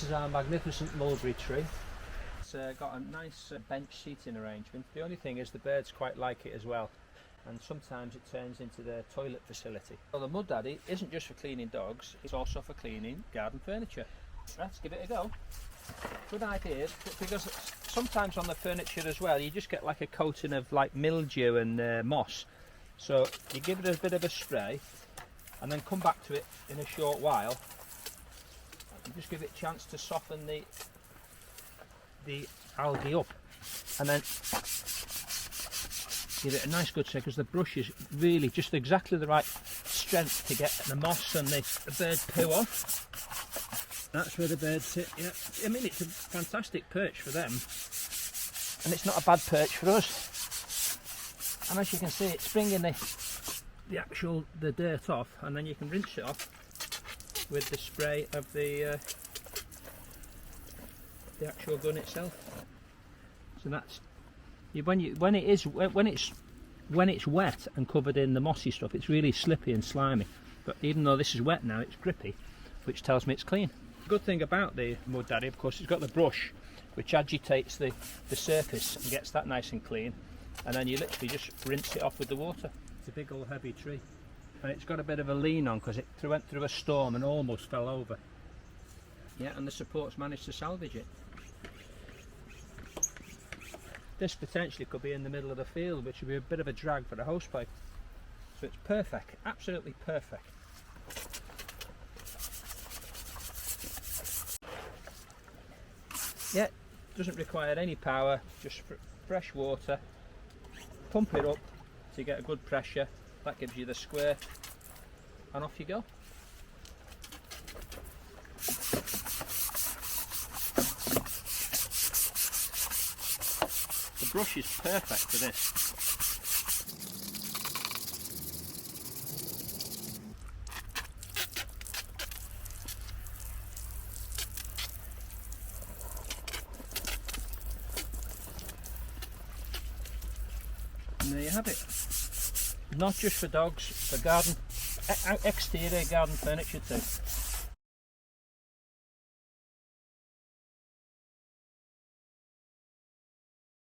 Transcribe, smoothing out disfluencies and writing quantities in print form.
is our magnificent mulberry tree. It's got a nice bench seating arrangement. The only thing is the birds quite like it as well, and sometimes it turns into their toilet facility. Well, the Mud Daddy isn't just for cleaning dogs, it's also for cleaning garden furniture. Let's give it a go. Good idea, because sometimes on the furniture as well you just get like a coating of like mildew and moss. So you give it a bit of a spray and then come back to it in a short while and just give it a chance to soften the algae up, and then give it a nice good shake, because the brush is really just exactly the right strength to get the moss and the bird poo off. That's where the birds sit. Yeah, I mean, it's a fantastic perch for them, and it's not a bad perch for us. And as you can see, it's bringing the dirt off, and then you can rinse it off with the spray of the actual gun itself. So that's when it's wet and covered in the mossy stuff, it's really slippy and slimy. But even though this is wet now, it's grippy, which tells me it's clean. The good thing about the Mud Daddy, of course, it's got the brush which agitates the surface and gets that nice and clean, and then you literally just rinse it off with the water. It's a big old heavy tree, and it's got a bit of a lean on because it went through a storm and almost fell over. Yeah, and the supports managed to salvage it. This potentially could be in the middle of the field, which would be a bit of a drag for a hosepipe. So it's perfect, absolutely perfect. Yeah, doesn't require any power, just fresh water. Pump it up to get a good pressure. That gives you the square, and off you go. The brush is perfect for this. And there you have it. Not just for dogs, for garden, exterior garden furniture too.